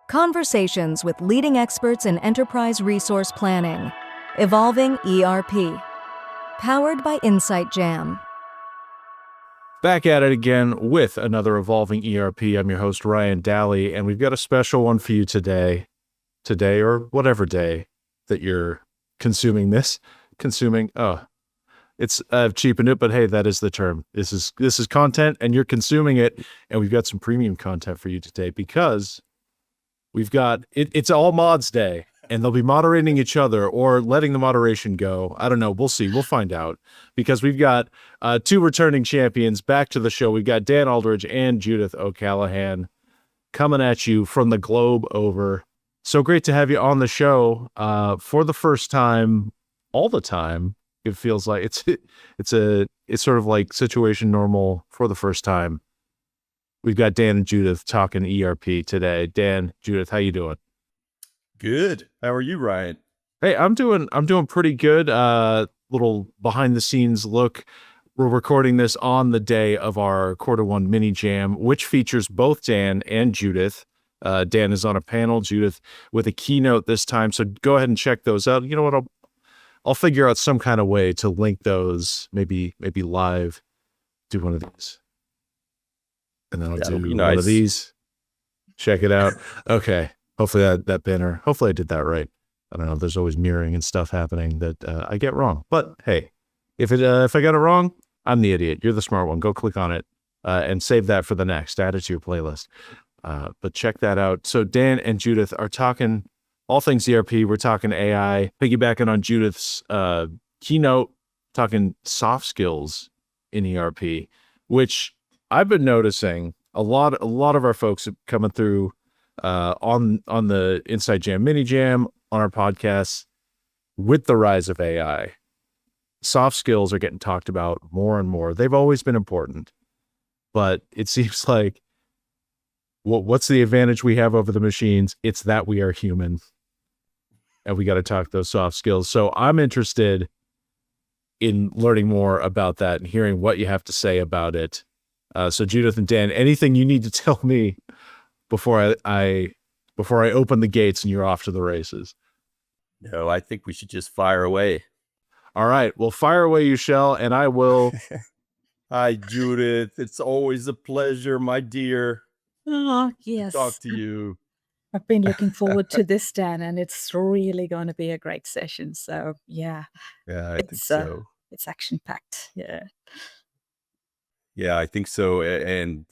Conversations with leading experts in enterprise resource planning. Evolving ERP. Powered by Insight Jam. Back at it again with another Evolving ERP. I'm your host, Ryan Daly, and we've got a special one for you today. Today, or whatever day that you're consuming this. It's cheapened it, but hey, that is the term. This is content, and you're consuming it, and we've got some premium content for you today because we've got it's all mods day, and they'll be moderating each other or letting the moderation go. I don't know. We'll see. We'll find out because we've got two returning champions back to the show. We've got Dan Aldridge and Judith O'Callaghan coming at you from the globe over. So great to have you on the show for the first time, all the time. It feels like it's sort of like situation normal for the first time. We've got Dan and Judith talking ERP today. Dan, Judith, how you doing? Good. How are you, Ryan? Hey, I'm doing pretty good. Little behind the scenes look. We're recording this on the day of our Q1 mini jam, which features both Dan and Judith. Dan is on a panel, Judith with a keynote this time. So go ahead and check those out. You know what? I'll figure out some kind of way to link those, maybe live. Do one of these. And then I'll do one of these. Check it out. Okay. Hopefully that banner. Hopefully I did that right. I don't know. There's always mirroring and stuff happening that I get wrong. But hey, if I got it wrong, I'm the idiot. You're the smart one. Go click on it and save that for the next. Add it to your playlist. But check that out. So Dan and Judith are talking all things ERP. We're talking AI, piggybacking on Judith's keynote, talking soft skills in ERP, which I've been noticing a lot of our folks coming through on the Insight Jam mini jam on our podcasts. With the rise of AI, soft skills are getting talked about more and more. They've always been important, but it seems like what's the advantage we have over the machines? It's that we are human, and we got to talk those soft skills. So I'm interested in learning more about that and hearing what you have to say about it. So Judith and Dan, anything you need to tell me before I open the gates and you're off to the races? No, I think we should just fire away. All right. Well, fire away you shall, and I will. Hi, Judith. It's always a pleasure, my dear. Oh, yes. To talk to you. I've been looking forward to this, Dan, and it's really going to be a great session. So, yeah. Yeah, I think so. It's action-packed. Yeah. Yeah, I think so. And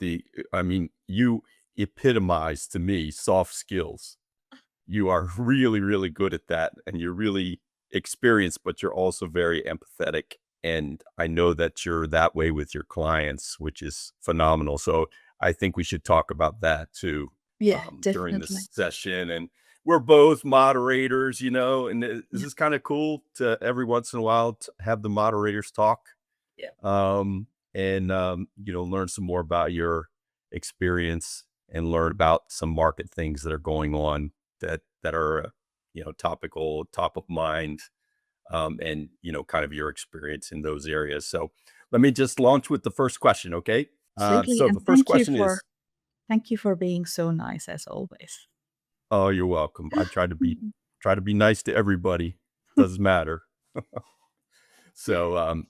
you epitomize to me soft skills. You are really, really good at that, and you're really experienced, but you're also very empathetic. And I know that you're that way with your clients, which is phenomenal. So I think we should talk about that too. Yeah, during definitely. this session. And we're both moderators, and this is kind of cool to every once in a while to have the moderators talk. Yeah. Learn some more about your experience and learn about some market things that are going on that are, topical, top of mind, and, kind of your experience in those areas. So let me just launch with the first question. Okay. Absolutely. So And the first question is, thank you for being so nice as always. oh, you're welcome. I try to be nice to everybody. Doesn't matter. So,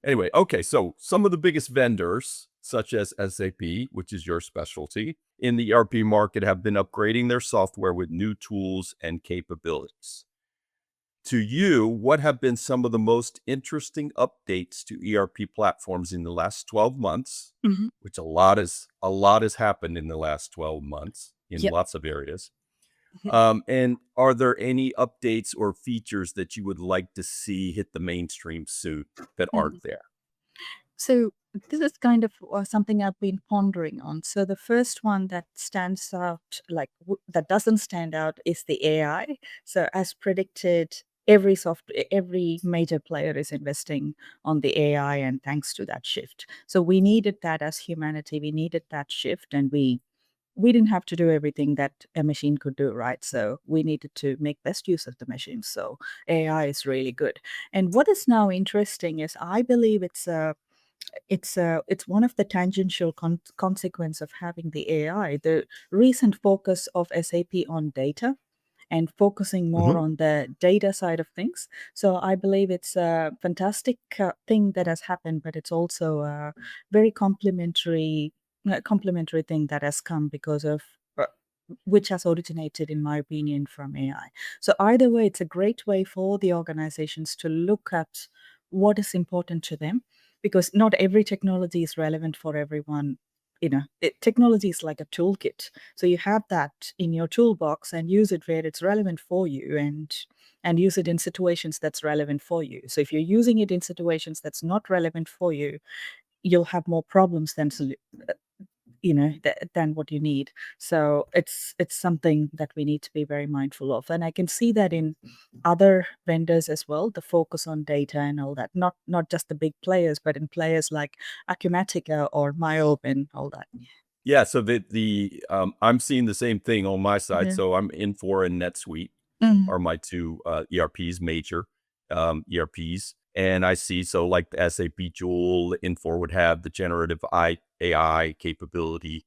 anyway, okay. So some of the biggest vendors, such as SAP, which is your specialty in the ERP market, have been upgrading their software with new tools and capabilities. To you, what have been some of the most interesting updates to ERP platforms in the last 12 months, which a lot has happened in the last 12 months in lots of areas. And are there any updates or features that you would like to see hit the mainstream soon that aren't there? So this is kind of something I've been pondering on. So the first one that stands out, that doesn't stand out, is the AI. So as predicted, every major player is investing on the AI, and thanks to that shift. So we needed that as humanity. We needed that shift, and we didn't have to do everything that a machine could do, right? So we needed to make best use of the machine. So AI is really good. And what is now interesting is I believe it's it's one of the tangential consequence of having the AI. The recent focus of SAP on data and focusing more Mhm. on the data side of things. So I believe it's a fantastic thing that has happened, but it's also a very complementary thing that has come because of which has originated, in my opinion, from AI. So either way, it's a great way for the organizations to look at what is important to them, because not every technology is relevant for everyone. Technology is like a toolkit, so you have that in your toolbox and use it where it's relevant for you, and use it in situations that's relevant for you. So if you're using it in situations that's not relevant for you, you'll have more problems than what you need. So it's something that we need to be very mindful of, and I can see that in other vendors as well, the focus on data and all that, not just the big players, but in players like Acumatica or Myope and all that. Yeah, so the I'm seeing the same thing on my side. Yeah. So I'm Infor and NetSuite Mm. are my two ERPs, major ERPs. And I see, so like the SAP Joule, Infor would have the generative AI capability,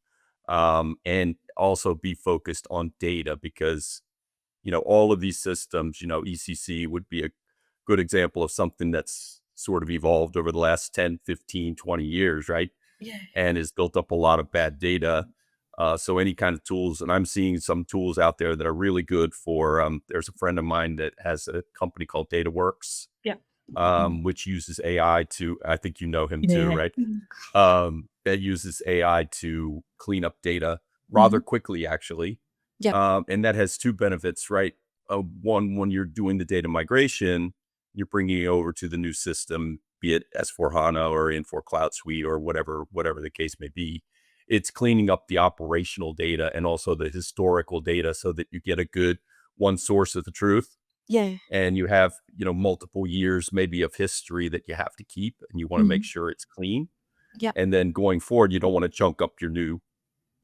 and also be focused on data because, all of these systems, ECC would be a good example of something that's sort of evolved over the last 10, 15, 20 years, right? Yeah. And has built up a lot of bad data. So any kind of tools, and I'm seeing some tools out there that are really good for, there's a friend of mine that has a company called DataWorks, Yeah. Mm. which uses AI to, I think you know him too, Yeah. right? Mm. That uses AI to clean up data rather Mhm. quickly, actually. Yep. And that has two benefits, right? One, when you're doing the data migration, you're bringing it over to the new system, be it S/4HANA or Infor Cloud Suite or whatever the case may be. It's cleaning up the operational data and also the historical data so that you get a good one source of the truth, Yeah. and you have, multiple years maybe of history that you have to keep, and you want to make Mhm. sure it's clean. Yep. And then going forward, you don't want to chunk up your Mm.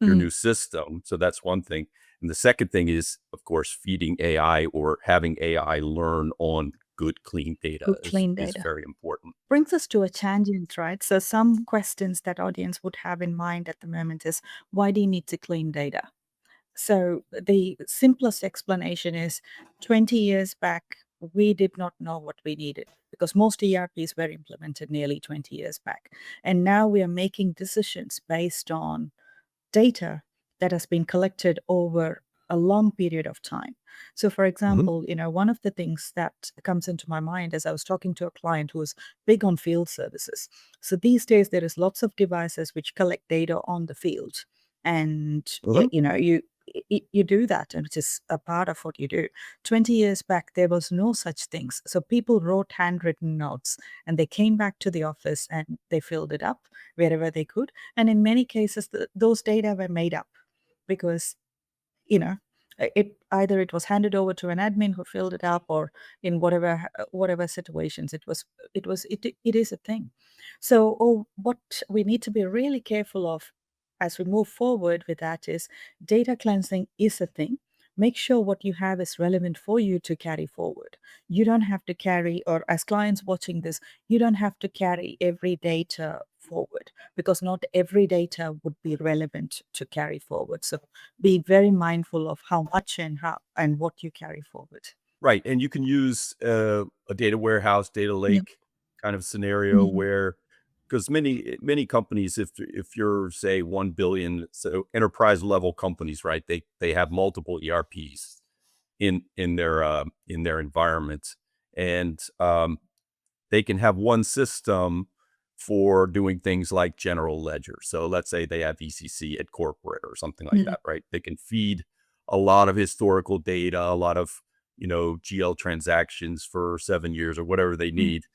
new system. So that's one thing. And the second thing is, of course, feeding AI or having AI learn on good, clean data Good is clean is data. very important. Brings us to a tangent, right? So some questions that audience would have in mind at the moment is, why do you need to clean data? So the simplest explanation is 20 years back, we did not know what we needed because most ERPs were implemented nearly 20 years back. And now we are making decisions based on data that has been collected over a long period of time. So, for Mhm. example, one of the things that comes into my mind as I was talking to a client who was big on field services. So these days, there is lots of devices which collect data on the field, and Mhm. you do that, and which is a part of what you do. 20 years back, there was no such things. So people wrote handwritten notes, and they came back to the office and they filled it up wherever they could, and in many cases, those data were made up because, you know, it was handed over to an admin who filled it up, or in whatever situations it is a thing. So, what we need to be really careful of as we move forward with that is data cleansing is a thing. Make sure what you have is relevant for you to carry forward. You don't have to carry, or as clients watching this, you don't have to carry every data forward because not every data would be relevant to carry forward. So be very mindful of how much and how and what you carry forward. Right, and you can use a data warehouse, data Yeah. lake kind of scenario Mhm. where, because many companies, if you're say 1 billion, so enterprise level companies, right? They have multiple ERPs in their environments, and they can have one system for doing things like general ledger. So let's say they have ECC at corporate or something like Mhm. that, right? They can feed a lot of historical data, a lot of, GL transactions for 7 years or whatever they Mm. need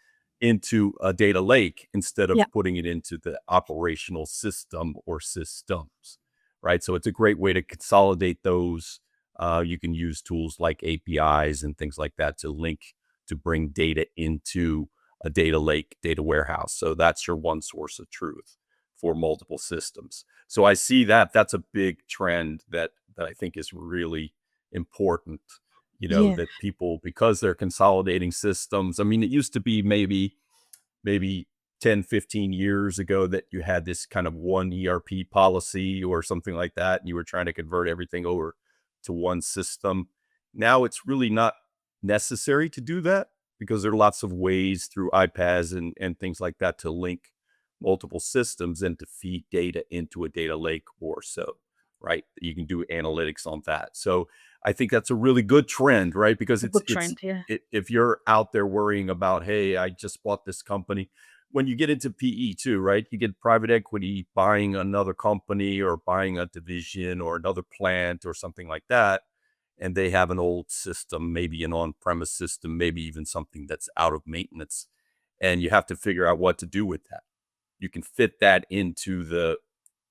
into a data lake instead of Yeah. putting it into the operational system or systems, right? So it's a great way to consolidate those. You can use tools like APIs and things like that to link to bring data into a data lake, data warehouse. So that's your one source of truth for multiple systems. So I see that that's a big trend that I think is really important. Yeah. That people, because they're consolidating systems. I mean, it used to be maybe 10, 15 years ago that you had this kind of one ERP policy or something like that, and you were trying to convert everything over to one system. Now it's really not necessary to do that because there are lots of ways through iPads and things like that to link multiple systems and to feed data into a data lake or so, right? You can do analytics on that. So I think that's a really good trend, right? Because A good trend, yeah. if you're out there worrying about, hey, I just bought this company, when you get into PE too, right? You get private equity buying another company or buying a division or another plant or something like that. And they have an old system, maybe an on-premise system, maybe even something that's out of maintenance. And you have to figure out what to do with that. You can fit that into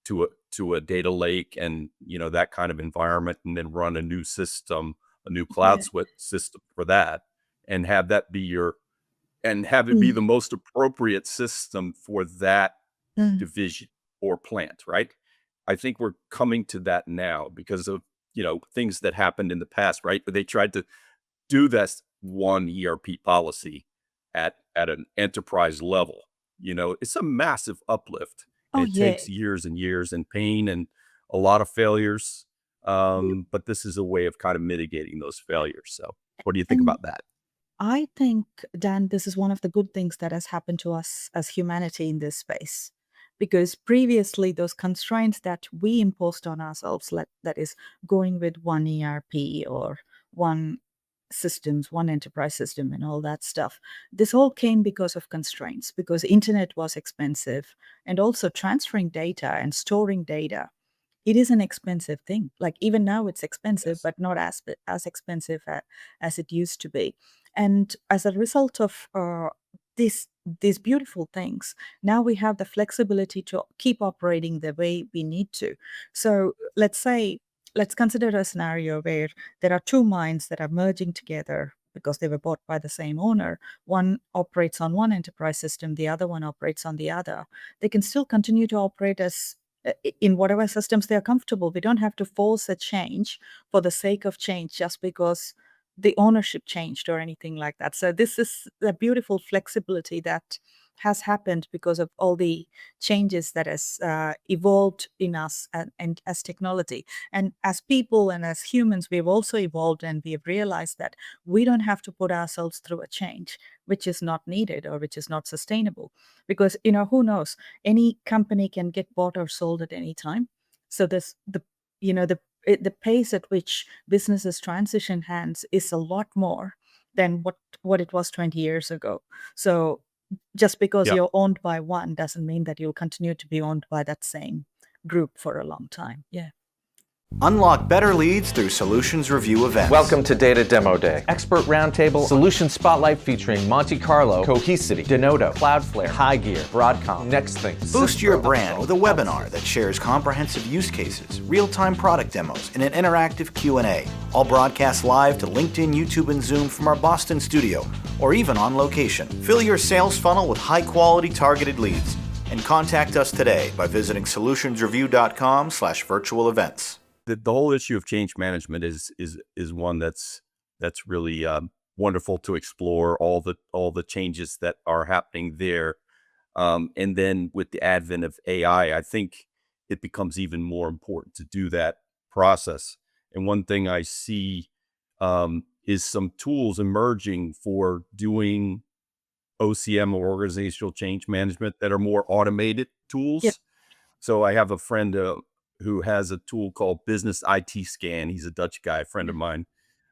to a data lake and, you know, that kind of environment, and then run a new system, a new cloud Yeah. system for that, and have that be and have it be Mm. the most appropriate system for that Mm. division or plant, right? I think we're coming to that now because of, you know, things that happened in the past, right? But they tried to do this one ERP policy at an enterprise level. You know, it's a massive uplift, and Oh, it yeah. takes years and years and pain and a lot of failures. But this is a way of kind of mitigating those failures. So what do you think And about that? I think, Dan, this is one of the good things that has happened to us as humanity in this space. Because previously, those constraints that we imposed on ourselves, that is, going with one ERP or one systems, one enterprise system, and all that stuff, this all came because of constraints, because internet was expensive, and also transferring data and storing data, it is an expensive thing. Like even now, it's expensive, Yes. but not as expensive as it used to be. And as a result of these beautiful things, now we have the flexibility to keep operating the way we need to. So let's consider a scenario where there are two mines that are merging together because they were bought by the same owner. One operates on one enterprise system, the other one operates on the other. They can still continue to operate as in whatever systems they are comfortable. We don't have to force a change for the sake of change just because the ownership changed or anything like that. So this is the beautiful flexibility that has happened because of all the changes that has evolved in us and as technology. And as people and as humans, we've also evolved, and we have realized that we don't have to put ourselves through a change which is not needed or which is not sustainable. Because, who knows? Any company can get bought or sold at any time. So this the you know the pace at which businesses transition hands is a lot more than what it was 20 years ago. So just because Yeah. you're owned by one doesn't mean that you'll continue to be owned by that same group for a long time. Yeah. Unlock better leads through Solutions Review events. Welcome to Data Demo Day. Expert Roundtable, Solution Spotlight featuring Monte Carlo, Cohesity, Denodo, Cloudflare, High Gear, Broadcom, NextThing. Boost your brand with a webinar that shares comprehensive use cases, real-time product demos, and an interactive Q&A. All broadcast live to LinkedIn, YouTube, and Zoom from our Boston studio, or even on location. Fill your sales funnel with high-quality targeted leads. And contact us today by visiting solutionsreview.com/virtual events. The whole issue of change management is one that's really wonderful to explore, all the changes that are happening there. And then with the advent of AI, I think it becomes even more important to do that process. And one thing I see is some tools emerging for doing OCM, or organizational change management, that are more automated tools. Yeah. So I have a friend who has a tool called Business IT Scan. He's a Dutch guy, a friend of mine.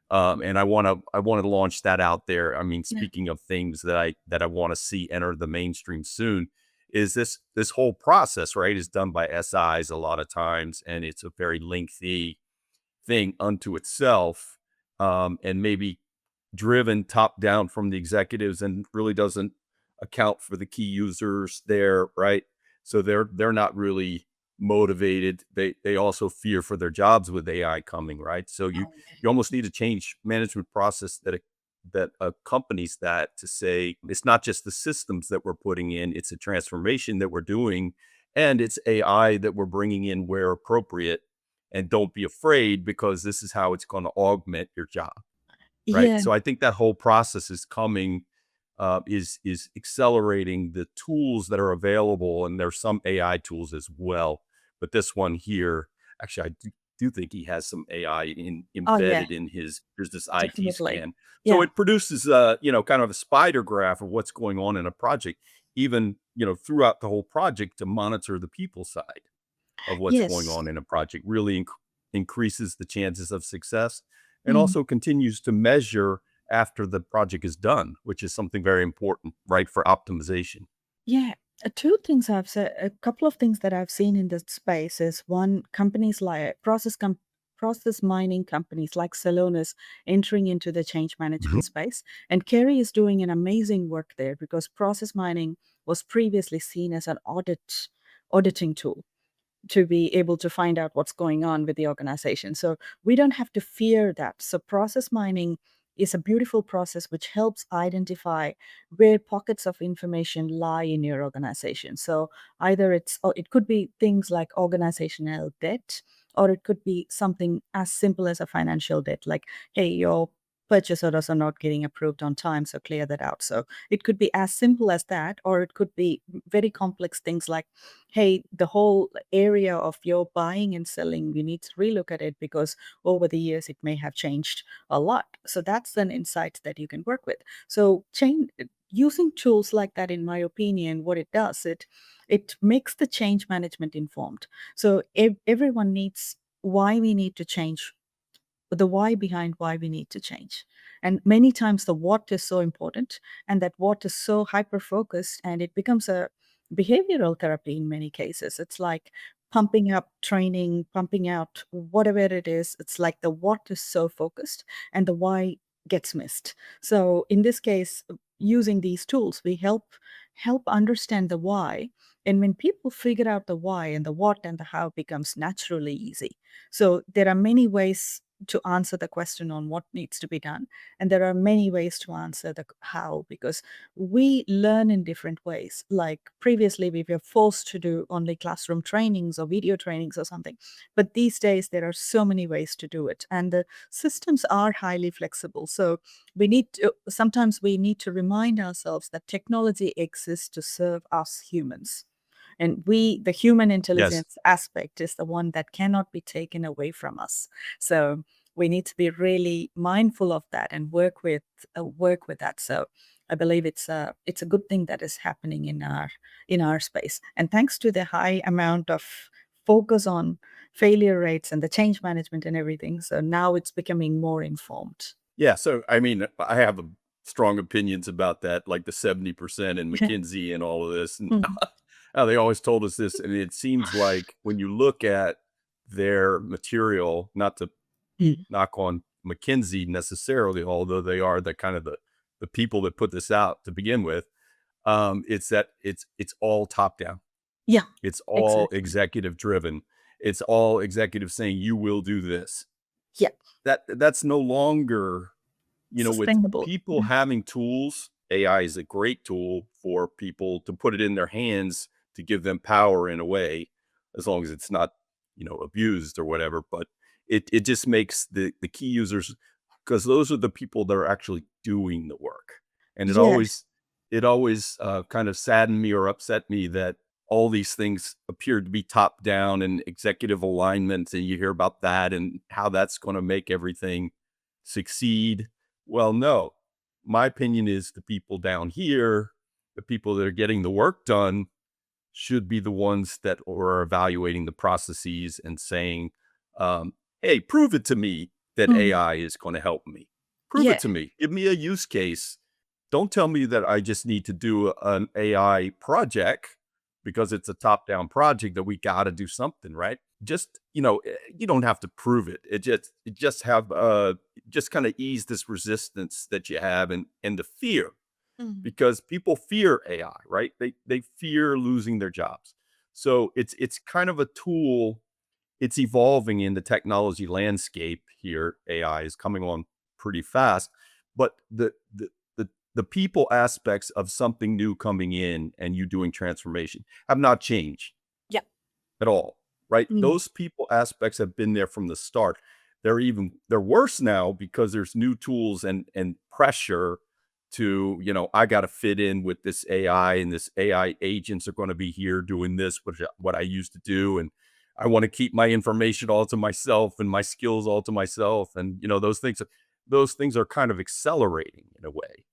And I want to launch that out there. I mean, speaking of things that I want to see enter the mainstream soon, is this whole process, right, is done by SIs a lot of times, and it's a very lengthy thing unto itself, and maybe driven top down from the executives, and really doesn't account for the key users there, right? So they're not really motivated. They also fear for their jobs with AI coming, right? So you almost need a change management process that accompanies that, to say it's not just the systems that we're putting in, it's a transformation that we're doing, and it's AI that we're bringing in where appropriate. And don't be afraid, because this is how it's going to augment your job, right? Yeah. So I think that whole process is coming is accelerating the tools that are available, and there's some AI tools as well. But this one here, actually, I do think he has some AI Oh yeah, embedded in his. There's this IT definitely. scan, so Yeah. it produces kind of a spider graph of what's going on in a project, even throughout the whole project, to monitor the people side of what's going Yes. on in a project. Really increases the chances of success, and also continues to measure after the project is done, which is something very important, right, for optimization. Yeah, two things I've said, a couple of things that I've seen in this space is one, companies like process mining companies like Celonis entering into the change management space. And Kerry is doing an amazing work there because process mining was previously seen as an auditing tool to be able to find out what's going on with the organization. So we don't have to fear that. So process mining is a beautiful process which helps identify where pockets of information lie in your organization. So either it could be things like organizational debt, or it could be something as simple as a financial debt, like, hey, your purchase orders are not getting approved on time, so clear that out. So it could be as simple as that, or it could be very complex things like, hey, the whole area of your buying and selling, you need to relook at it because over the years it may have changed a lot. So that's an insight that you can work with. So using tools like that, in my opinion, what it does, it makes the change management informed. So everyone needs why we need to change, the why behind why we need to change. And many times the what is so important, and that what is so hyper focused, and it becomes a behavioral therapy in many cases. It's like pumping up training, pumping out whatever it is. It's like the what is so focused and the why gets missed. So in this case, using these tools, we help understand the why. And when people figure out the why, and the what and the how becomes naturally easy. So there are many ways to answer the question on what needs to be done. And there are many ways to answer the how, because we learn in different ways. Like previously, we were forced to do only classroom trainings or video trainings or something. But these days, there are so many ways to do it. And the systems are highly flexible. So sometimes we need to remind ourselves that technology exists to serve us humans. And the human Yes. intelligence aspect is the one that cannot be taken away from us. So we need to be really mindful of that and work with that. So I believe it's a good thing that is happening in our space. And thanks to the high amount of focus on failure rates and the change management and everything, so now it's becoming more informed. Yeah. So, I mean, I have strong opinions about that, like the 70% and Yeah. McKinsey and all of this. And Mm. they always told us this. And it seems like when you look at their material, not to Mm. knock on McKinsey necessarily, although they are the kind of the people that put this out to begin with, it's that it's all top down. Yeah, It's all exactly. executive driven. It's all executive saying you will do this. Yeah, That's no longer, with sustainable. people having tools. AI is a great tool for people to put it in their hands to give them power in a way, as long as it's not, abused or whatever. But it just makes the key users, because those are the people that are actually doing the work. And Yes. it always kind of saddened me or upset me that all these things appeared to be top down and executive alignment, and you hear about that and how that's going to make everything succeed. Well, no. My opinion is the people down here, the people that are getting the work done, should be the ones that are evaluating the processes and saying, hey, prove it to me that Mm. AI is going to help me. Prove it Yeah. to me. Give me a use case. Don't tell me that I just need to do an AI project because it's a top-down project that we got to do something, right? Just, you don't have to prove it. Just kind of ease this resistance that you have, and the fear, Mm. because people fear AI, right? They fear losing their jobs. So it's kind of a tool. It's evolving in the technology landscape here. AI is coming on pretty fast, but the people aspects of something new coming in and you doing transformation have not changed Yeah. at all, right? Mm. Those people aspects have been there from the start. They're worse now because there's new tools and pressure to, I got to fit in with this AI, and this AI agents are going to be here doing this, what I used to do. And I want to keep my information all to myself and my skills all to myself. And, those things are kind of accelerating in a way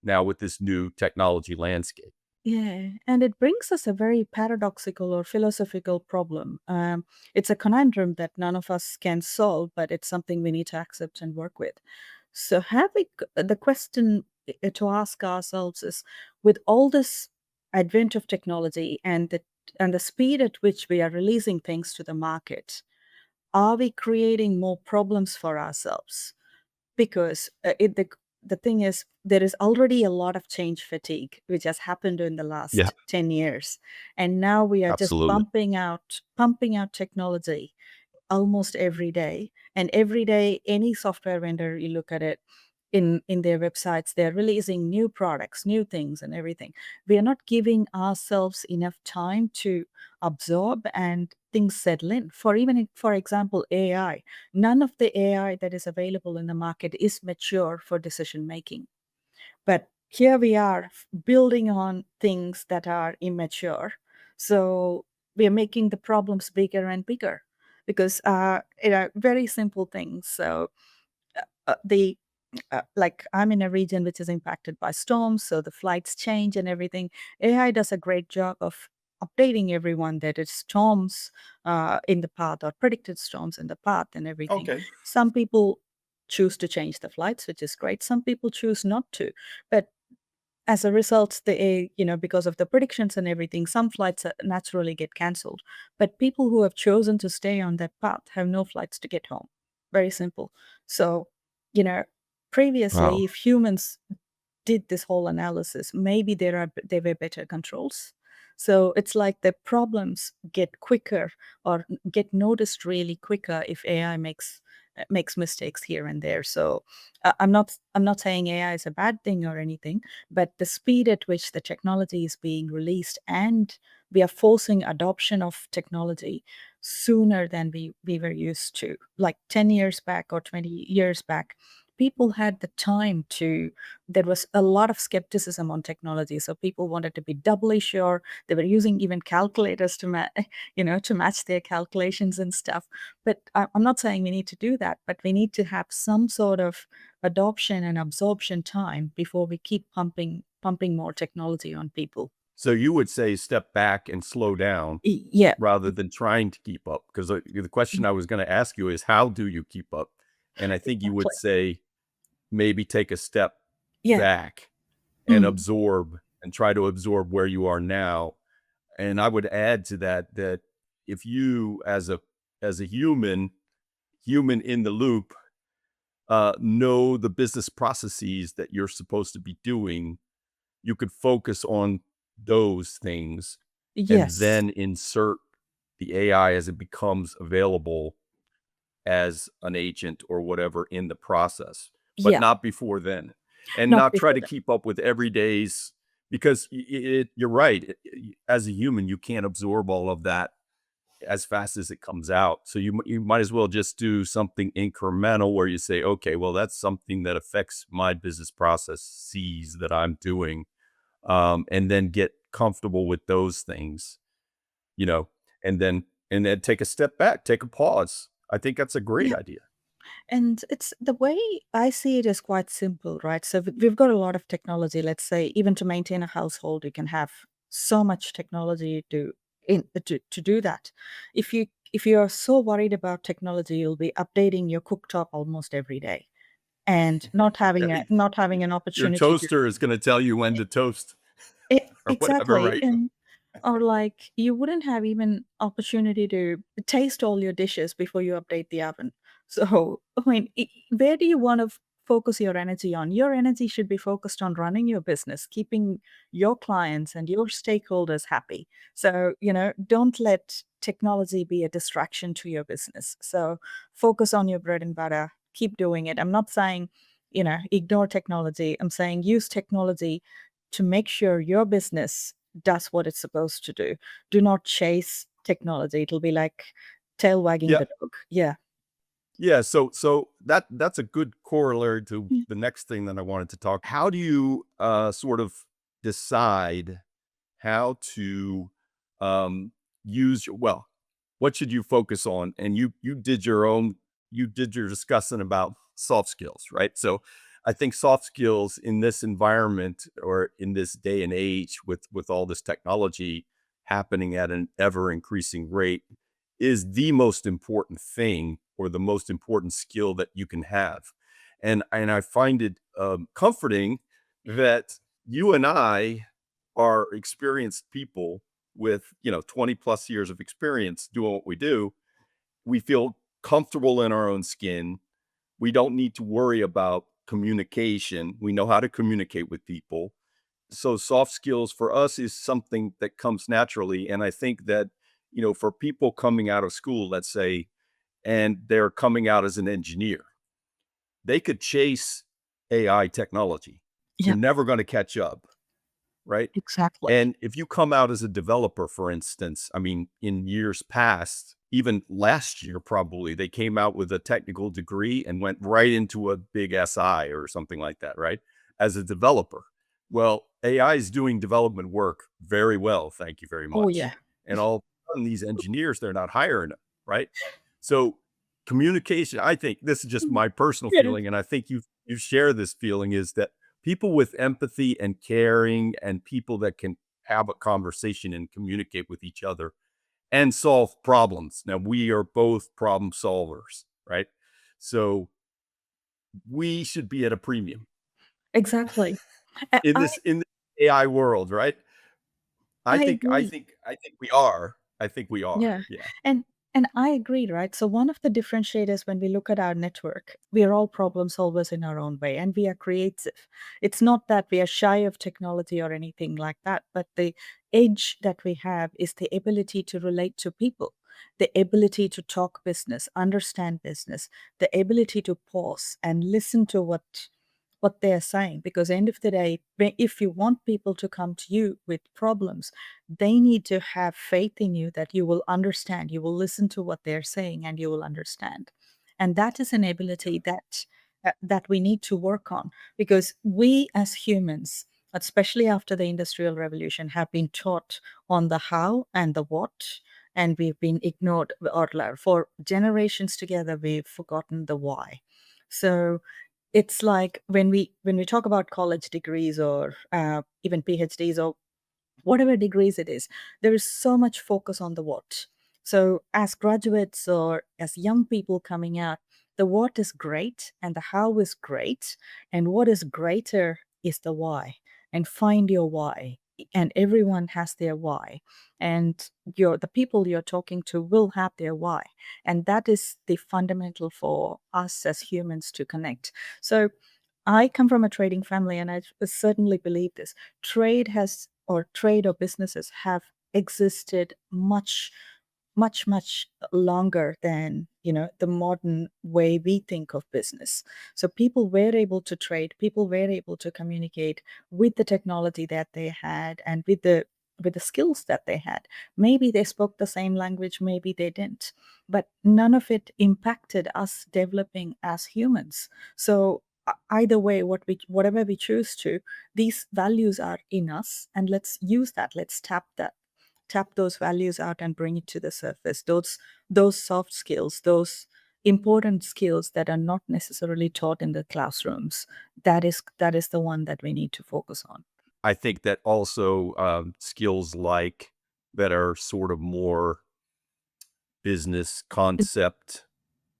now with this new technology landscape. Yeah, and it brings us a very paradoxical or philosophical problem. It's a conundrum that none of us can solve, but it's something we need to accept and work with. So, the question to ask ourselves is, with all this advent of technology and the speed at which we are releasing things to the market, are we creating more problems for ourselves? Because the thing is, there is already a lot of change fatigue which has happened in the Yeah, last 10 years, and now we are just absolutely. pumping out technology almost every day. And every day, any software vendor, you look at it in their websites, they're releasing new products, new things, and everything. We are not giving ourselves enough time to absorb and things settle in. For example, AI. None of the AI that is available in the market is mature for decision making. But here we are building on things that are immature. So we are making the problems bigger and bigger because very simple things. So the like I'm in a region which is impacted by storms, so the flights change and everything. AI does a great job of updating everyone that it's storms in the path or predicted storms in the path and everything. Okay. Some people choose to change the flights, which is great. Some people choose not to, but as a result, because of the predictions and everything, some flights naturally get cancelled. But people who have chosen to stay on that path have no flights to get home. Very simple. So, you know, previously, Wow. if humans did this whole analysis, maybe there were better controls. So it's like the problems get quicker or get noticed really quicker if AI makes mistakes here and there. So I'm not saying AI is a bad thing or anything, but the speed at which the technology is being released, and we are forcing adoption of technology sooner than we were used to. Like 10 years back or 20 years back, people had the time to there was a lot of skepticism on technology, so people wanted to be doubly sure. They were using even calculators to match their calculations and stuff. But I'm not saying we need to do that, but we need to have some sort of adoption and absorption time before we keep pumping more technology on people. So you would say step back and slow down Yeah, rather than trying to keep up? Because the question I was going to ask you is, how do you keep up? And I think you would exactly. say maybe take a step Yeah. back and Mm. absorb and try to absorb where you are now. And I would add to that if you as a human in the loop, know the business processes that you're supposed to be doing, you could focus on those things and Yes. then insert the AI as it becomes available as an agent or whatever in the process, but Yeah. not before then. And Not not try before to that. keep up with every day's, because you're right. As a human, you can't absorb all of that as fast as it comes out. So you might as well just do something incremental where you say, okay, well, that's something that affects my business processes that I'm doing, and then get comfortable with those things, you know, and then take a step back, take a pause. I think that's a great Yeah. idea. And it's the way I see it is quite simple, right? So we've got a lot of technology. Let's say even to maintain a household, you can have so much technology to do that. If you are so worried about technology, you'll be updating your cooktop almost every day and not having an Your opportunity to. toaster is going to tell you when to toast or whatever, Exactly. right? And or like you wouldn't have even opportunity to taste all your dishes before you update the oven. So, I mean, where do you want to focus your energy on? Your energy should be focused on running your business, keeping your clients and your stakeholders happy. So, don't let technology be a distraction to your business. So, focus on your bread and butter, keep doing it. I'm not saying, ignore technology. I'm saying use technology to make sure your business does what it's supposed to do. Do not chase technology. It'll be like tail wagging Yeah. the dog. Yeah. Yeah, so that's a good corollary to Yeah. the next thing that I wanted to talk. How do you sort of decide how to um, well, what should you focus on? And you did your discussing about soft skills, right? So I think soft skills in this environment or in this day and age with all this technology happening at an ever increasing rate is the most important thing or the most important skill that you can have. And I find it comforting that you and I are experienced people with 20 plus years of experience doing what we do. We feel comfortable in our own skin. We don't need to worry about communication. We know how to communicate with people. So soft skills for us is something that comes naturally. And I think that, for people coming out of school, let's say, and they're coming out as an engineer, they could chase AI technology. Yeah, You're never going to catch up, right? exactly. And if you come out as a developer, for instance, I mean, in years past, even last year, probably, they came out with a technical degree and went right into a big SI or something like that, right? As a developer. Well, AI is doing development work very well. Thank you very Oh much. yeah. And all of a sudden, these engineers, they're not hiring them, right? So communication, I think this is just my personal Yes. feeling, and I think you share this feeling, is that people with empathy and caring and people that can have a conversation and communicate with each other and solve problems. Now, we are both problem solvers, right? So we should be at a premium Exactly. in I this AI world, right? I I think I agree. think I think we are. I think we are. Yeah. Yeah. And and I agree, right? So one of the differentiators when we look at our network, we are all problem solvers in our own way and we are creative. It's not that we are shy of technology or anything like that, but the edge that we have is the ability to relate to people, the ability to talk business, understand business, the ability to pause and listen to what they're saying, because end of the day, if you want people to come to you with problems, they need to have faith in you that you will understand, you will listen to what they're saying and you will understand. And that is an ability that we need to work on, because we as humans, especially after the industrial revolution, have been taught on the how and the what, and we've been ignored, or for generations together we've forgotten the why. So it's like when we talk about college degrees or even PhDs or whatever degrees it is, there is so much focus on the what. So, as graduates or as young people coming out, the what is great and the how is great, and what is greater is the why. And find your why. And everyone has their why, and the people you're talking to will have their why, and that is the fundamental for us as humans to connect. So I come from a trading family, and I certainly believe this. Trade or businesses have existed much longer than the modern way we think of business. So people were able to trade, people were able to communicate with the technology that they had and with the skills that they had. Maybe they spoke the same language, maybe they didn't, but none of it impacted us developing as humans. So either way, whatever we choose to, these values are in us, and let's use that. Let's tap those values out and bring it to the surface. Those soft skills, those important skills that are not necessarily taught in the classrooms. That is the one that we need to focus on. I think that also skills like that are sort of more business concept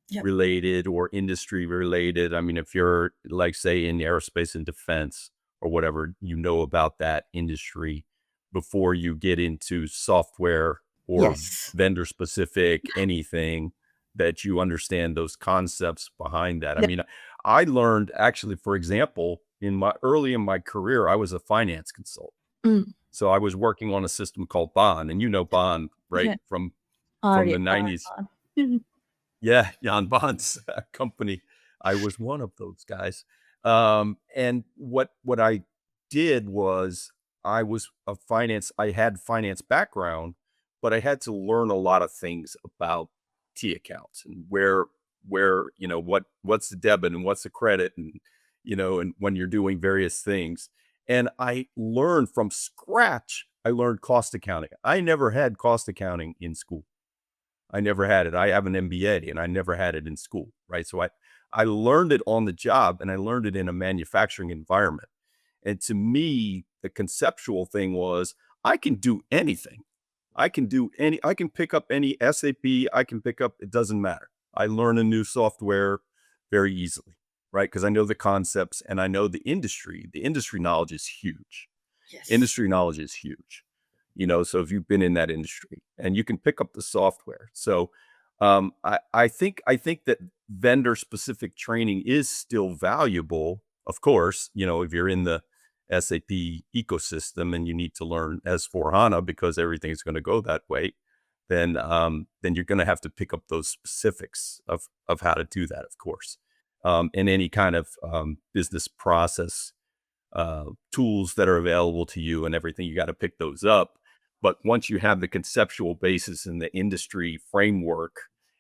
Yep. related or industry related. I mean, if you're like, say, in aerospace and defense or whatever, about that industry before you get into software or Yes. vendor specific anything, that you understand those concepts behind that. I Yep. mean, I learned actually, for example, early in my career, I was a finance consultant. Mm. So I was working on a system called Bond, and Bond, right? Yeah. From the Are 90s. you? Yeah, Jan Bond's company. I was one of those guys. And what I did was I had finance background, but I had to learn a lot of things about T accounts and where where, what's the debit and what's the credit, and, and when you're doing various things. And I learned from scratch, I learned cost accounting. I never had cost accounting in school. I never had it. I have an MBA and I never had it in school, right? So I learned it on the job, and I learned it in a manufacturing environment. And to me, the conceptual thing was, I can do anything. I can pick up any SAP, it doesn't matter. I learn a new software very easily, right? Because I know the concepts and I know the industry. The industry knowledge is huge. Yes. Industry knowledge is huge. So if you've been in that industry, and you can pick up the software. So I think that vendor specific training is still valuable. Of course, if you're in the SAP ecosystem and you need to learn S/4HANA because everything's going to go that way, then you're going to have to pick up those specifics of how to do that, of course. And any kind of business process tools that are available to you and everything, you got to pick those up. But once you have the conceptual basis in the industry framework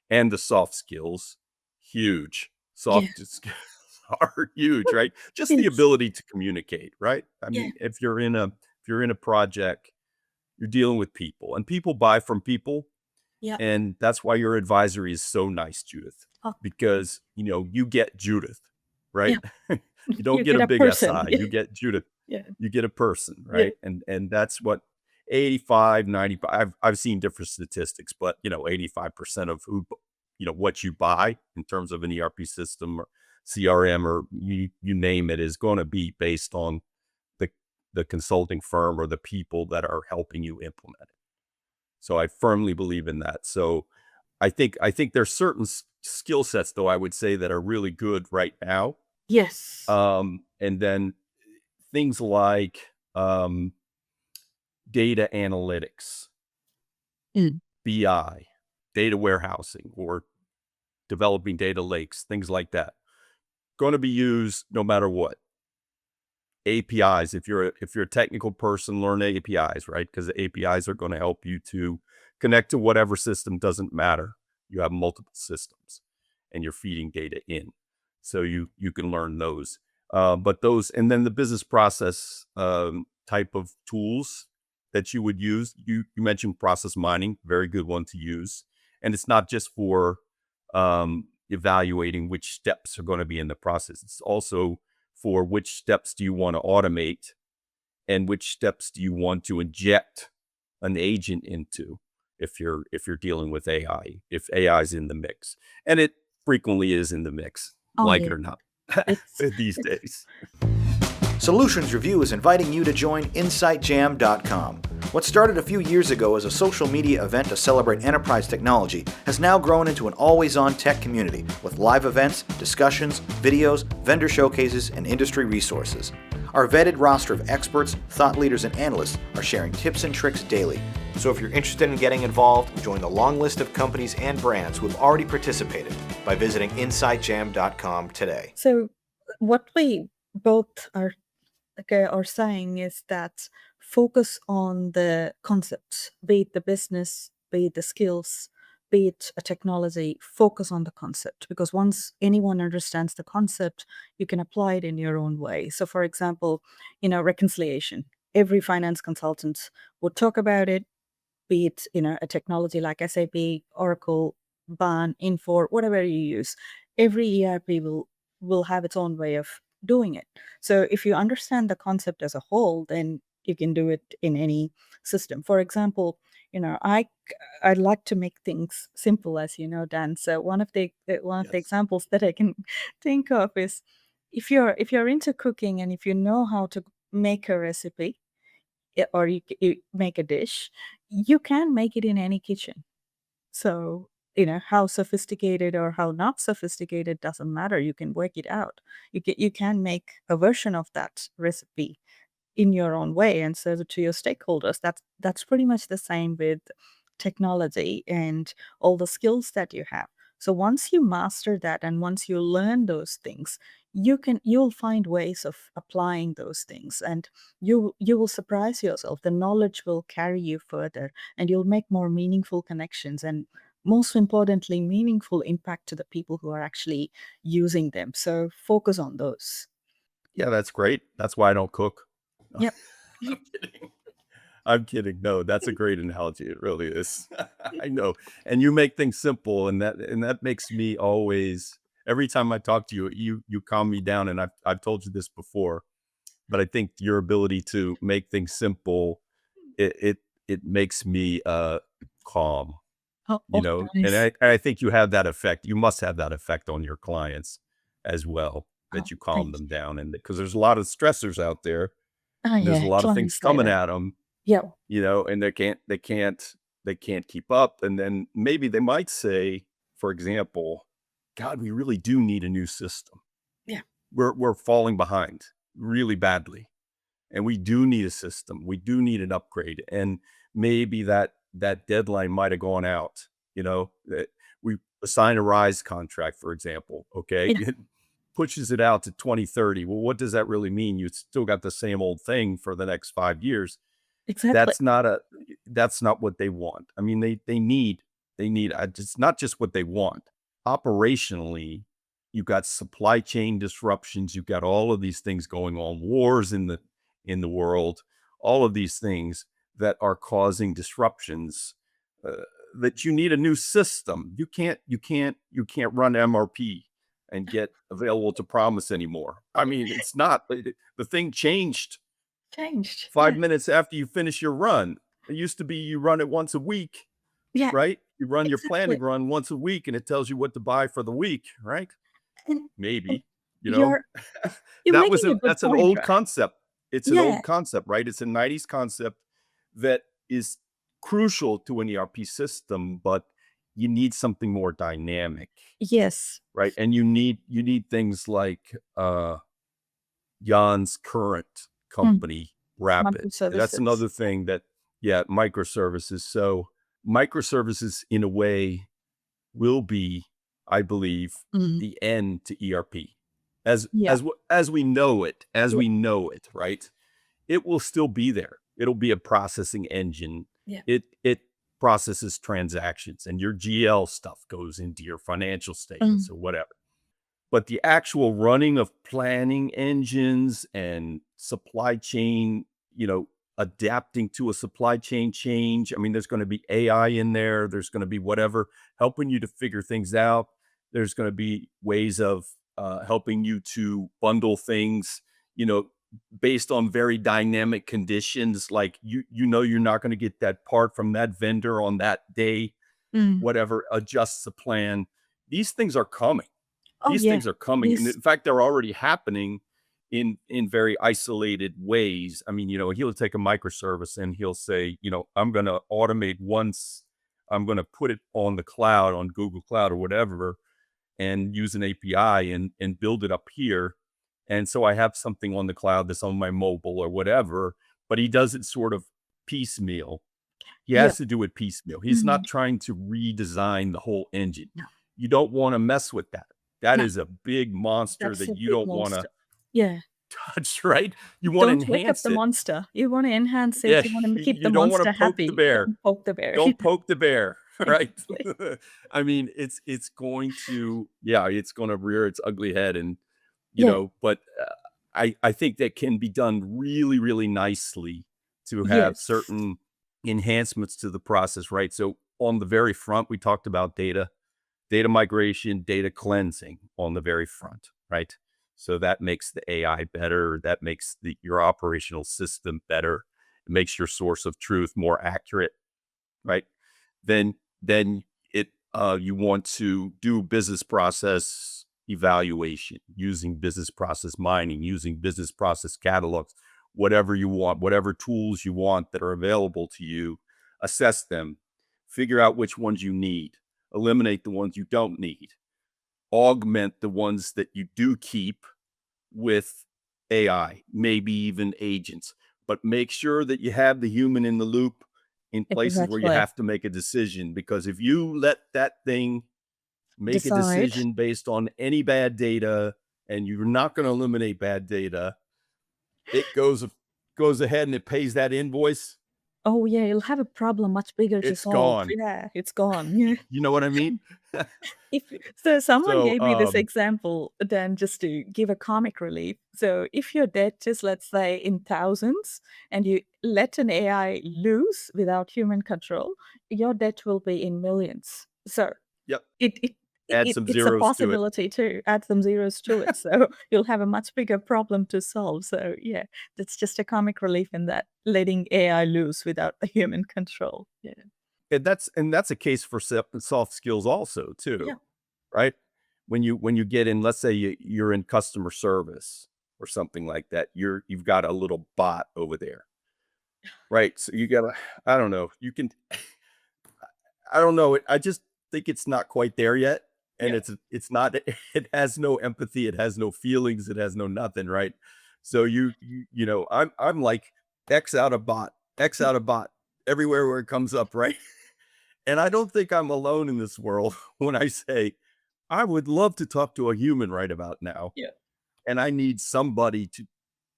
and the soft skills, huge. Soft skills are huge, right? Just the Yes. ability to communicate, right? I Yeah. mean, if you're in a project, you're dealing with people, and people buy from people. Yeah. And that's why your advisory is so nice, Judith, Oh. because, you get Judith, right? You don't You get get a a big person. SI, you get Judith. Yeah. You get a person, right? And that's what 85, 95, I've seen different statistics, but 85% of who, what you buy in terms of an ERP system or CRM or you name it, is going to be based on the consulting firm or the people that are helping you implement it. So I firmly believe in that. So I think there's certain skill sets, though, I would say, that are really good right now. Yes. And then things like data analytics, BI, data warehousing, or developing data lakes, things like that, going to be used no matter what. APIs, if you're a technical person, learn APIs, right? Because the APIs are going to help you to connect to whatever system. Doesn't matter. You have multiple systems and you're feeding data in. So you can learn those. But those, and then the business process type of tools that you would use. You mentioned process mining, very good one to use. And it's not just for evaluating which steps are going to be in the process. It's also for which steps do you want to automate and which steps do you want to inject an agent into if you're dealing with AI, if AI is in the mix. And it frequently is in the mix, like it or not, these days. Solutions Review is inviting you to join InsightJam.com. What started a few years ago as a social media event to celebrate enterprise technology has now grown into an always-on tech community with live events, discussions, videos, vendor showcases, and industry resources. Our vetted roster of experts, thought leaders, and analysts are sharing tips and tricks daily. So if you're interested in getting involved, join the long list of companies and brands who have already participated by visiting InsightJam.com today. So what we both are saying is that focus on the concepts, be it the business, be it the skills, be it a technology, focus on the concept. Because once anyone understands the concept, you can apply it in your own way. So for example, reconciliation. Every finance consultant would talk about it, be it, a technology like SAP, Oracle, BAN, Infor, whatever you use. Every ERP will have its own way of doing it. So if you understand the concept as a whole, then you can do it in any system. For example, I like to make things simple, as you know, Dan. So one of the examples that I can think of is if you're into cooking and if you know how to make a recipe or you make a dish, you can make it in any kitchen. So, how sophisticated or how not sophisticated doesn't matter. You can work it out. You can make a version of that recipe in your own way and serve it to your stakeholders. That's pretty much the same with technology and all the skills that you have. So once you master that and once you learn those things, you'll find ways of applying those things, and you will surprise yourself. The knowledge will carry you further and you'll make more meaningful connections and most importantly, meaningful impact to the people who are actually using them. So focus on those. Yeah, that's great. That's why I don't cook. Yep. I'm kidding. I'm kidding. No, that's a great analogy. It really is. I know. And you make things simple, and that makes me always, every time I talk to you, you calm me down. And I've told you this before, but I think your ability to make things simple, it makes me calm, Oh, you know. And nice. I think you have that effect. You must have that effect on your clients as well, Oh, that you calm thank them you. down, and because there's a lot of stressors out there, Oh, and there's a yeah. lot of things Clients like coming that. at them, Yeah. you know, and they can't keep up. And then maybe they might say, for example, God, we really do need a new system. Yeah. We're falling behind really badly, and we do need a system. We do need an upgrade. And maybe that deadline might have gone out, you know, that we assign a rise contract, for example. Okay. Yeah. It pushes it out to 2030. Well, what does that really mean? You still got the same old thing for the next 5 years. Exactly. That's not what they want. I mean, they need, it's not just what they want. Operationally, you've got supply chain disruptions. You've got all of these things going on, wars in the world, all of these things that are causing disruptions, that you need a new system. You can't run MRP and get available to promise anymore. I mean, it's not, the thing changed Changed. 5 minutes after you finish your run. It used to be you run it once a week, Yeah. right? You run your Exactly. planning run once a week, and it tells you what to buy for the week, right? And Maybe, you know, you're making a good that's an point, old right? concept. It's an Yeah. old concept, right? It's a 90s concept that is crucial to an ERP system, but you need something more dynamic, Yes. right? And you need things like Jan's current company, Rapid. That's Microservices. another thing that, yeah, microservices. So microservices, in a way, will be, I believe, Mhm. the end to ERP as Yeah. as we know it, Yeah. right? It will still be there. It'll be a processing engine. Yeah. It processes transactions, and your GL stuff goes into your financial statements or whatever. But the actual running of planning engines and supply chain, you know, adapting to a supply chain change. I mean, there's going to be AI in there. There's going to be whatever helping you to figure things out. There's going to be ways of helping you to bundle things, you know, based on very dynamic conditions. Like you know, you're not going to get that part from that vendor on that day, Mm. whatever, adjusts the plan. These things are coming. Oh, These yeah. things are coming, and This. in fact, they're already happening in very isolated ways. I mean, you know, he'll take a microservice and he'll say, you know, I'm going to automate once, I'm going to put it on the cloud, on Google Cloud or whatever, and use an API and build it up here. And so I have something on the cloud that's on my mobile or whatever, but he does it sort of piecemeal. He Yeah. has to do it piecemeal. He's Mhm. not trying to redesign the whole engine. No. You don't want to mess with that. That No. is a big monster That's a that you big don't want to monster. Yeah. touch, right? You want to Don't wake up enhance the it. monster. You want to enhance Yeah, it. You want to keep the you don't want monster to poke the happy. bear. Don't poke the bear. Don't poke the bear, right? Exactly. I mean, it's going to, yeah, it's going to rear its ugly head, and you Yeah. know, but I think that can be done really, really nicely to have Yes. certain enhancements to the process, right? So on the very front, we talked about data migration, data cleansing on the very front, right? So that makes the AI better. That makes your operational system better. It makes your source of truth more accurate, right? Then it you want to do business process evaluation using business process mining, using business process catalogs, whatever you want, whatever tools you want that are available to you, assess them, figure out which ones you need, eliminate the ones you don't need, augment the ones that you do keep with AI, maybe even agents, but make sure that you have the human in the loop in places where you Exactly. have to make a decision. Because if you let that thing make a Decide. decision based on any bad data, and you're not going to eliminate bad data, it goes ahead and it pays that invoice. Oh yeah, you'll have a problem much bigger to It's solve. gone. Yeah, it's gone. Yeah. You know what I mean? If so, someone So, gave me this example, then just to give a comic relief. So if your debt is, let's say, in thousands, and you let an AI loose without human control, your debt will be in millions. So yep, it it add some it's a zeros to it. possibility to add some zeros to it. So you'll have a much bigger problem to solve. So yeah, that's just a comic relief in that letting AI loose without the human control. Yeah. And that's a case for soft skills also Yeah. too, right? When you get in, let's say you're in customer service or something like that, you've got a little bot over there, right? So you gotta, I don't know, you can, I don't know, I just think it's not quite there yet, and Yeah. it's not, it has no empathy, it has no feelings, it has no nothing, right? So I'm like X out of bot everywhere where it comes up, right? And I don't think I'm alone in this world when I say, I would love to talk to a human right about now. Yeah. And I need somebody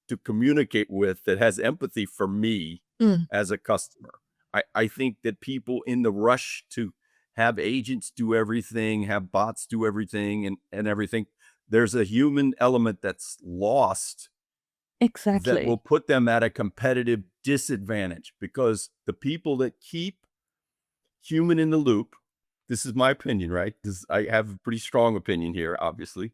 to communicate with that has empathy for me Mm. as a customer. I think that people in the rush to have agents do everything, have bots do everything and everything, there's a human element that's lost that will Exactly. put them at a competitive disadvantage, because the people that keep human in the loop, this is my opinion, right? I have a pretty strong opinion here, obviously.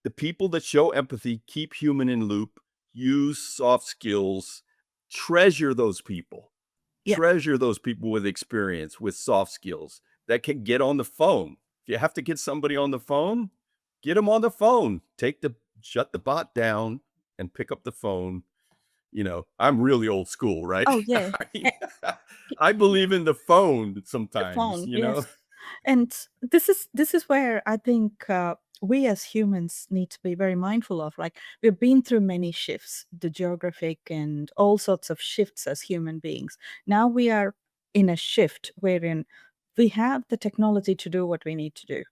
The people that show empathy, keep human in loop, use soft skills, treasure those people. Yeah. Treasure those people with experience, with soft skills that can get on the phone. If you have to get somebody on the phone, get them on the phone. Shut the bot down and pick up the phone. I'm really old school, right? Oh yeah. I believe in the phone The sometimes, phone, yes. And this is where I think we as humans need to be very mindful of. Like we've been through many shifts, the geographic and all sorts of shifts as human beings. Now we are in a shift wherein we have the technology to do what we need to do.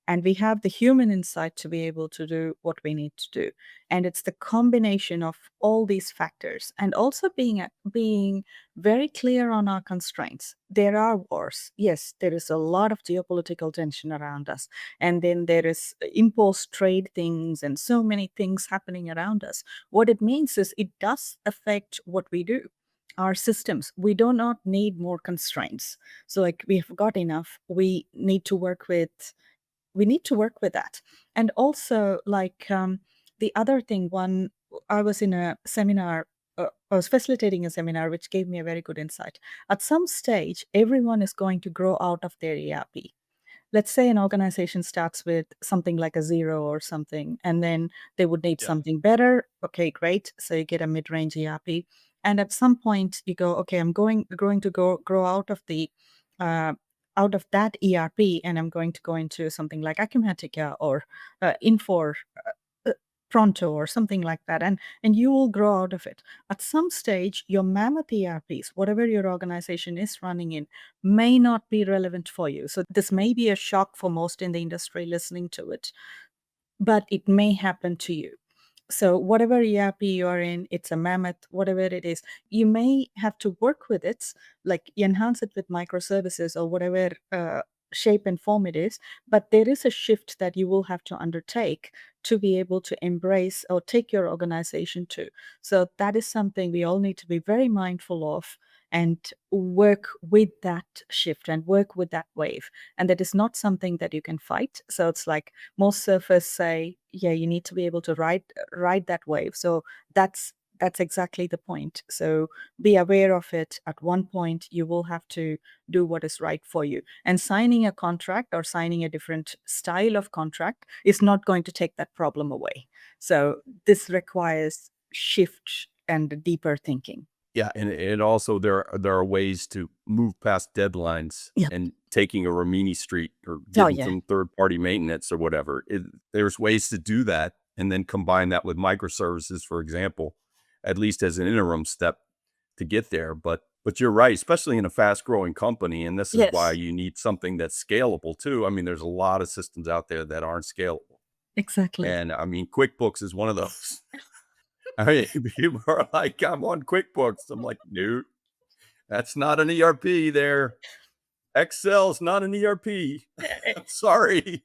And we have the human insight to be able to do what we need to do. And it's the combination of all these factors, and also being very clear on our constraints. There are wars. Yes, there is a lot of geopolitical tension around us. And then there is imposed trade things and so many things happening around us. What it means is it does affect what we do. Our systems, we do not need more constraints. So, like, we've got enough. We need to work with that. And also, like, the other thing, one, I was in a seminar, I was facilitating a seminar which gave me a very good insight. At some stage, everyone is going to grow out of their ERP. Let's say an organization starts with something like a 0 or something, and then they would need Yeah. something better. Okay, great. So you get a mid-range ERP. And at some point you go, okay, I'm going to grow out of the uh, out of that ERP, and I'm going to go into something like Acumatica or Infor, uh, Pronto or something like that, and you will grow out of it. At some stage, your mammoth ERPs, whatever your organization is running in, may not be relevant for you. So this may be a shock for most in the industry listening to it, but it may happen to you. So whatever ERP you're in, it's a mammoth, whatever it is, you may have to work with it, like enhance it with microservices or whatever shape and form it is. But there is a shift that you will have to undertake to be able to embrace or take your organization to. So that is something we all need to be very mindful of and work with that shift and work with that wave. And that is not something that you can fight. So it's like most surfers say, yeah, you need to be able to ride that wave. So that's exactly the point. So be aware of it. At one point you will have to do what is right for you, and signing a contract or signing a different style of contract is not going to take that problem away. So this requires shift and deeper thinking. Yeah, and also there are ways to move past deadlines Yeah. and taking a Rimini Street or Oh getting yeah. some third-party maintenance or whatever. There's ways to do that, and then combine that with microservices, for example, at least as an interim step to get there. But you're right, especially in a fast-growing company, and this is why Yes, you need something that's scalable too. I mean, there's a lot of systems out there that aren't scalable, exactly. and I mean, QuickBooks is one of those. I mean, people are like, I'm on QuickBooks. I'm like, no, That's not an ERP there. Excel's not an ERP. Sorry.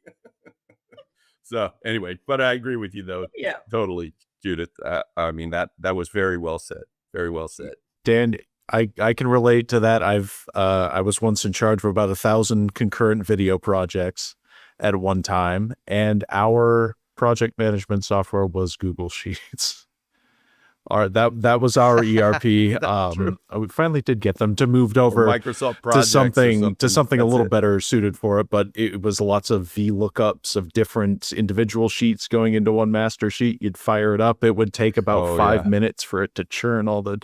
So anyway, but I agree with you though. Yeah. Totally, Judith. I mean, that was very well said. Very well said. Dan, I can relate to that. I was once in charge of about 1,000 concurrent video projects at one time, and our project management software was Google Sheets. That was our ERP. We finally did get them to moved over Microsoft to projects something a little it. better suited for it, but it was lots of VLOOKUPs of different individual sheets going into one master sheet. You'd fire it up. It would take about 5 minutes for it to churn all the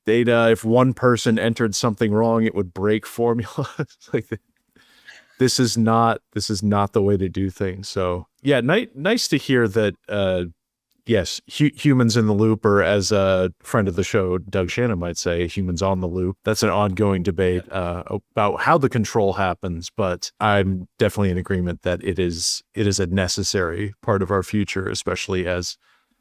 data. If one person entered something wrong, it would break formula. It's like this is not the way to do things. So yeah, nice to hear that. Yes, humans in the loop, or as a friend of the show, Doug Shannon might say, humans on the loop. That's an ongoing debate about how the control happens, but I'm definitely in agreement that it is a necessary part of our future, especially as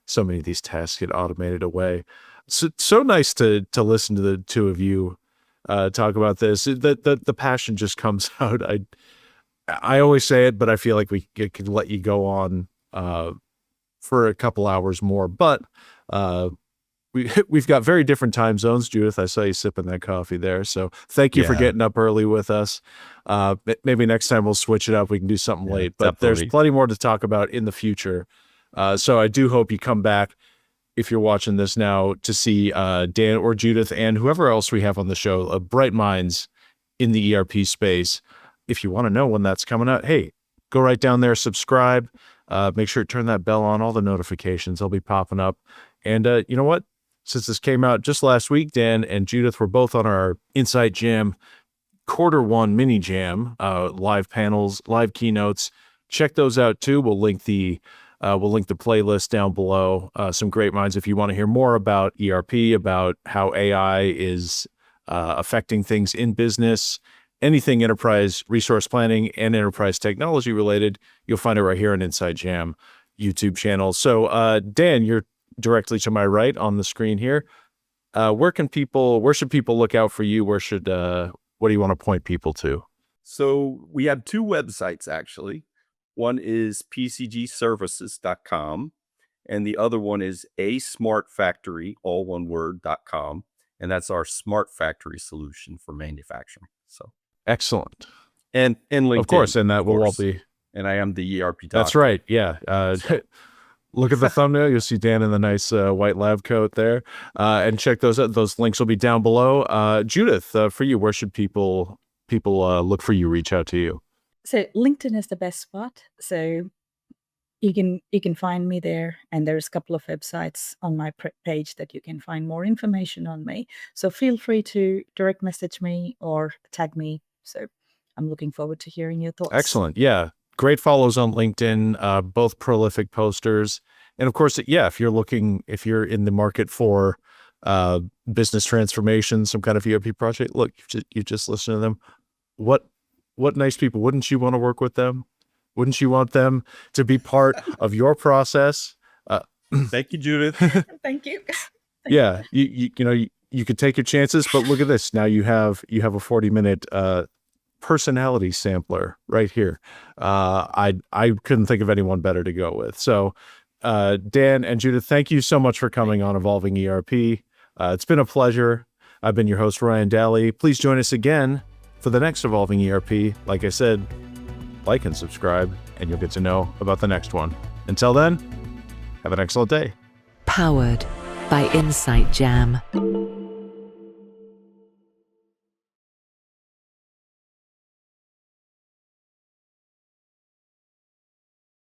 so many of these tasks get automated away. So nice to listen to the two of you talk about this. The passion just comes out. I always say it, but I feel like we could let you go on for a couple hours more, but we've got very different time zones. Judith, I saw you sipping that coffee there, so thank you for getting up early with us. Maybe next time we'll switch it up. We can do something late, but definitely. There's plenty more to talk about in the future. So I do hope you come back if you're watching this now to see Dan or Judith and whoever else we have on the show, bright minds in the ERP space. If you want to know when that's coming out, hey, go right down there, subscribe. Make sure to turn that bell on, all the notifications. They'll be popping up. And you know what? Since this came out just last week, Dan and Judith were both on our Insight Jam Q1 mini jam, live panels, live keynotes. Check those out too. We'll link the playlist down below. Some great minds if you want to hear more about ERP, about how AI is affecting things in business. Anything enterprise resource planning and enterprise technology related, you'll find it right here on Inside Jam YouTube channel. So Dan, you're directly to my right on the screen here. Where should people look out for you? What do you want to point people to? So we have two websites, actually. One is pcgservices.com, and the other one is asmartfactory, all one word.com. And that's our smart factory solution for manufacturing. So excellent. And LinkedIn, of course, and that will all be. And I am the ERP Thought. That's right. Yeah. Look at the thumbnail. You'll see Dan in the nice white lab coat there. And check those out. Those links will be down below. Judith, for you, where should people look for you, reach out to you? So LinkedIn is the best spot. So you can find me there, and there's a couple of websites on my page that you can find more information on me. So feel free to direct message me or tag me. So I'm looking forward to hearing your thoughts. Excellent. Yeah. Great follows on LinkedIn, both prolific posters. And of course, yeah, if you're in the market for business transformation, some kind of ERP project, look, you just listen to them. What nice people. Wouldn't you want to work with them? Wouldn't you want them to be part of your process? Thank you, Judith. Thank you. Yeah, you could take your chances, but look at this. Now you have a 40-minute personality sampler right here. I couldn't think of anyone better to go with. So Dan and Judith, thank you so much for coming on Evolving ERP. It's been a pleasure. I've been your host, Ryan Daly. Please join us again for the next Evolving ERP. Like I said, like and subscribe, and you'll get to know about the next one. Until then, have an excellent day. Powered by Insight Jam.